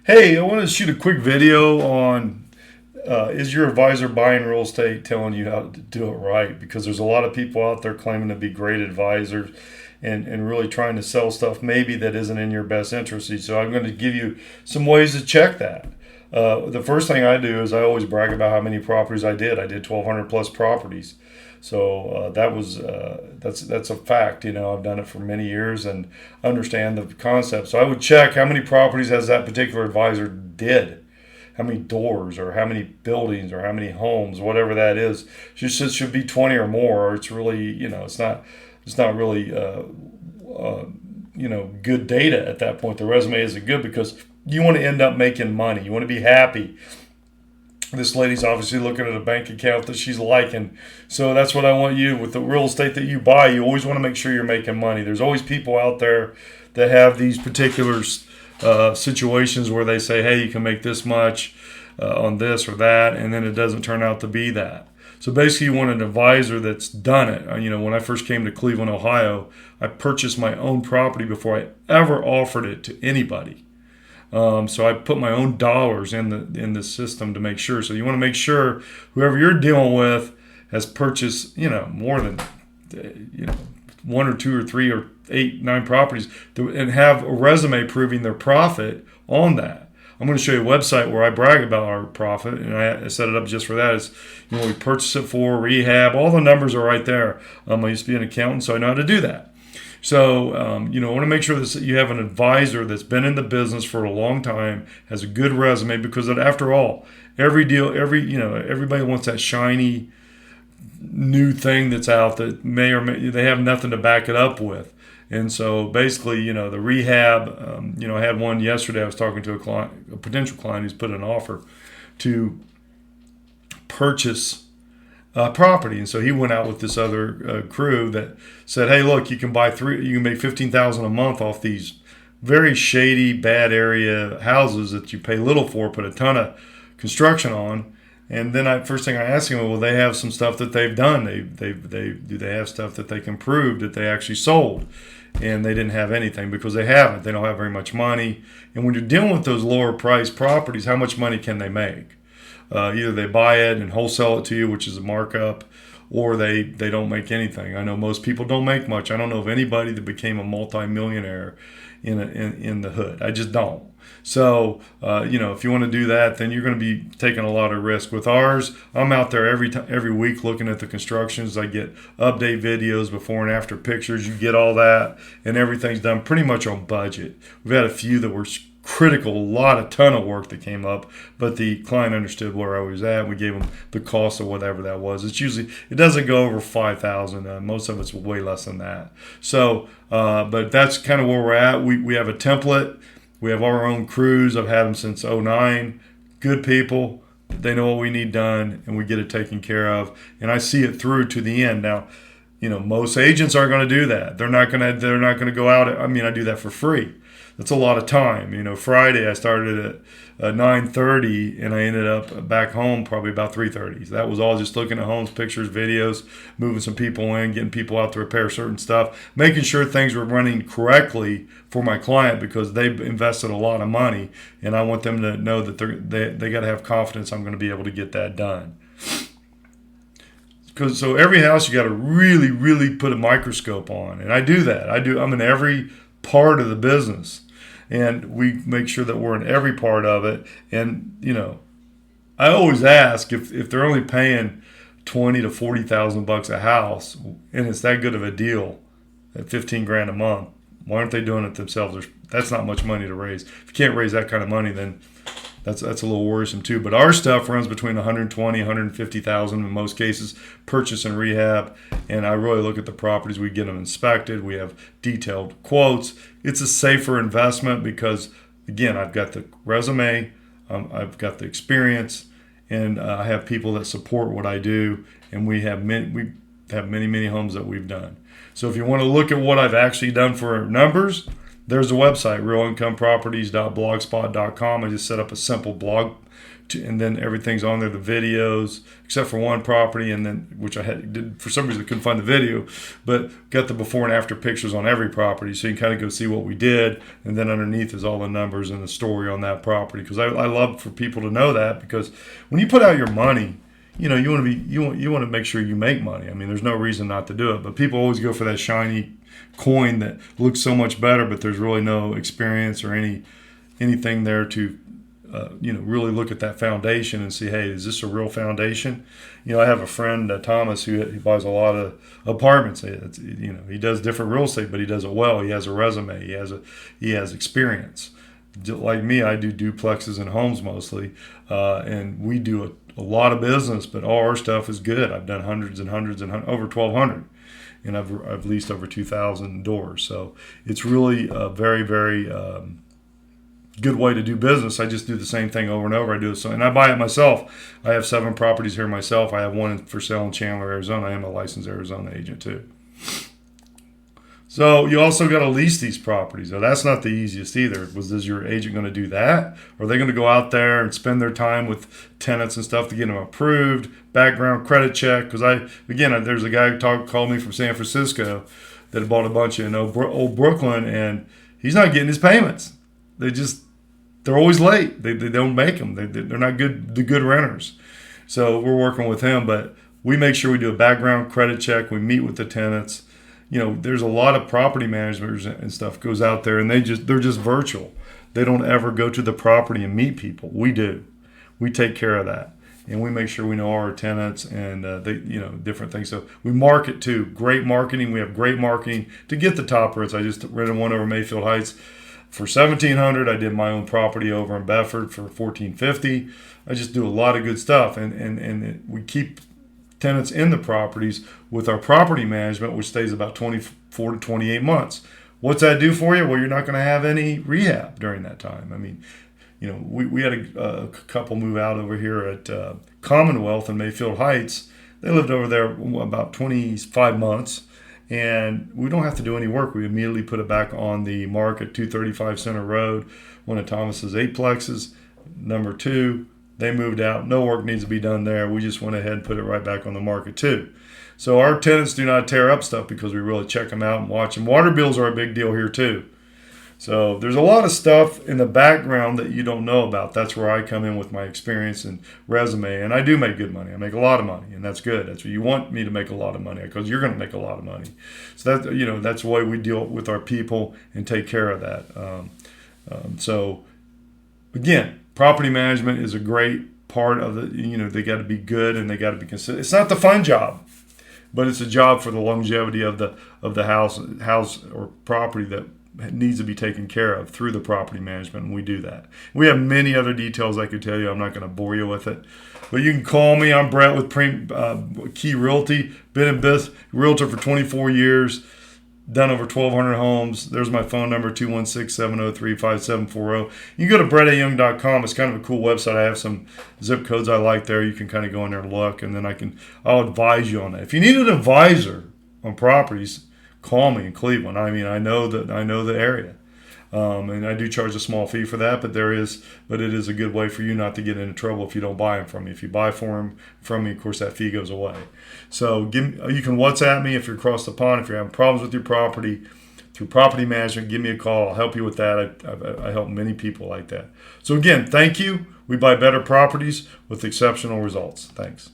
Hey, I want to shoot a quick video on is your advisor buying real estate telling you how to do it right? Because there's a lot of people out there claiming to be great advisors and really trying to sell stuff maybe that isn't in your best interest. So I'm going to give you some ways to check that. The first thing I do is I always brag about how many properties I did. I did 1,200 plus properties. So that's a fact. You know, I've done it for many years and understand the concept. So I would check how many properties has that particular advisor did, how many doors or how many buildings or how many homes, whatever that is. It should be 20 or more. Or it's really, it's not really good data at that point. The resume isn't good because you want to end up making money. You want to be happy. This lady's obviously looking at a bank account that she's liking. So that's what I want you with the real estate that you buy. You always want to make sure you're making money. There's always people out there that have these particular situations where they say, hey, you can make this much on this or that, and then it doesn't turn out to be that. So basically, you want an advisor that's done it. When I first came to Cleveland, Ohio, I purchased my own property before I ever offered it to anybody. So I put my own dollars in the system to make sure. So you want to make sure whoever you're dealing with has purchased, more than, one or two or three or 8, 9 properties and have a resume proving their profit on that. I'm going to show you a website where I brag about our profit, and I set it up just for that. It's, we purchase it for rehab. All the numbers are right there. I used to be an accountant, so I know how to do that. So, I want to make sure that you have an advisor that's been in the business for a long time, has a good resume, because after all, everybody wants that shiny new thing that's out that may or may, they have nothing to back it up with. And so basically, the rehab, I had one yesterday. I was talking to a potential client who's put an offer to purchase property, and so he went out with this other crew that said, "Hey, look, you can make 15,000 a month off these very shady, bad area houses that you pay little for, put a ton of construction on." And then first thing I asked him, well, they have some stuff that they've done. Do they have stuff that they can prove that they actually sold? And they didn't have anything because they haven't. They don't have very much money. And when you're dealing with those lower priced properties, how much money can they make? Either they buy it and wholesale it to you, which is a markup, or they don't make anything. I know most people don't make much. I don't know of anybody that became a multimillionaire in the hood. I just don't. So, if you want to do that, then you're going to be taking a lot of risk. With ours, I'm out there every week looking at the constructions. I get update videos, before and after pictures. You get all that, and everything's done pretty much on budget. We've had a few that were critical, a ton of work that came up, but the client understood where I was at. We gave them the cost of whatever that was. It doesn't go over 5,000. Most of it's way less than that. So, but that's kind of where we're at. We have a template. We have our own crews. I've had them since '09. Good people. They know what we need done, and we get it taken care of. And I see it through to the end. Now, most agents aren't going to do that. They're not going to go out. I do that for free. That's a lot of time. Friday I started at 9:30, and I ended up back home probably about 3:30. So that was all just looking at homes, pictures, videos, moving some people in, getting people out to repair certain stuff, making sure things were running correctly for my client, because they've invested a lot of money, and I want them to know that they got to have confidence I'm going to be able to get that done. So every house you got to really, really put a microscope on, and I do that. I'm in every part of the business, and we make sure that we're in every part of it. And I always ask if they're only paying 20 to 40,000 bucks a house, and it's that good of a deal at 15 grand a month, why aren't they doing it themselves? That's not much money to raise. If you can't raise that kind of money, then that's a little worrisome too. But our stuff runs between 120, 150,000 in most cases, purchase and rehab. And I really look at the properties. We get them inspected. We have detailed quotes. It's a safer investment because, again, I've got the resume, I've got the experience, and I have people that support what I do. And we have many homes that we've done. So if you want to look at what I've actually done for numbers, There's a website, realincomeproperties.blogspot.com. I just set up a simple blog, and then everything's on there, the videos, except for one property, and then which I did for some reason I couldn't find the video, but got the before and after pictures on every property, so you can kind of go see what we did, and then underneath is all the numbers and the story on that property. Because I love for people to know that, because when you put out your money, you know, you want to make sure you make money. I mean, there's no reason not to do it, but people always go for that shiny coin that looks so much better, but there's really no experience or anything there to really look at that foundation and see, hey, is this a real foundation? I have a friend, Thomas, who he buys a lot of apartments. He does different real estate, but he does it well. He has a resume. He has experience. Like me, I do duplexes and homes mostly, and we do a lot of business, but all our stuff is good. I've done hundreds and hundreds and over 1,200. And I've leased over 2,000 doors. So it's really a very, very good way to do business. I just do the same thing over and over. And I buy it myself. I have 7 properties here myself. I have one for sale in Chandler, Arizona. I am a licensed Arizona agent too. So you also got to lease these properties. Now that's not the easiest either. Is your agent going to do that? Or are they going to go out there and spend their time with tenants and stuff to get them approved, background credit check? Because there's a guy who called me from San Francisco that had bought a bunch in old Brooklyn, and he's not getting his payments. They're always late. They don't make them. They're not the good renters. So we're working with him, but we make sure we do a background credit check. We meet with the tenants. There's a lot of property managers and stuff goes out there, and they're just virtual. They don't ever go to the property and meet people. We do. We take care of that, and we make sure we know our tenants and different things. So we market too. Great marketing. We have great marketing to get the top rents. I just rented one over Mayfield Heights for $1,700. I did my own property over in Bedford for $1,450. I just do a lot of good stuff, and we keep tenants in the properties with our property management, which stays about 24 to 28 months. What's that do for you? Well, you're not going to have any rehab during that time. I mean, we had a couple move out over here at Commonwealth in Mayfield Heights. They lived over there about 25 months, and we don't have to do any work. We immediately put it back on the market, 235 Center Road, one of Thomas's 8plexes. Number 2, they moved out. No work needs to be done there. We just went ahead and put it right back on the market too. So our tenants do not tear up stuff because we really check them out and watch them. Water bills are a big deal here too. So there's a lot of stuff in the background that you don't know about. That's where I come in with my experience and resume. And I do make good money. I make a lot of money, and that's good. That's what you want me to make a lot of money, because you're going to make a lot of money. So that's the way we deal with our people and take care of that. So again, property management is a great part of the, they got to be good and they got to be consistent. It's not the fun job, but it's a job for the longevity of the house or property that needs to be taken care of through the property management, and we do that. We have many other details I could tell you. I'm not going to bore you with it, but you can call me. I'm Brett with Key Realty. Been in business, realtor for 24 years. Done over 1,200 homes. There's my phone number, 216-703-5740. You can go to brettayoung.com. It's kind of a cool website. I have some zip codes I like there. You can kind of go in there and look, and then I'll advise you on that. If you need an advisor on properties, call me in Cleveland. I mean, I know the area. And I do charge a small fee for that, but it is a good way for you not to get into trouble if you don't buy them from me. If you buy from me, of course, that fee goes away. So you can WhatsApp me if you're across the pond. If you're having problems with your property through property management, give me a call. I'll help you with that. I help many people like that. So again, thank you. We buy better properties with exceptional results. Thanks.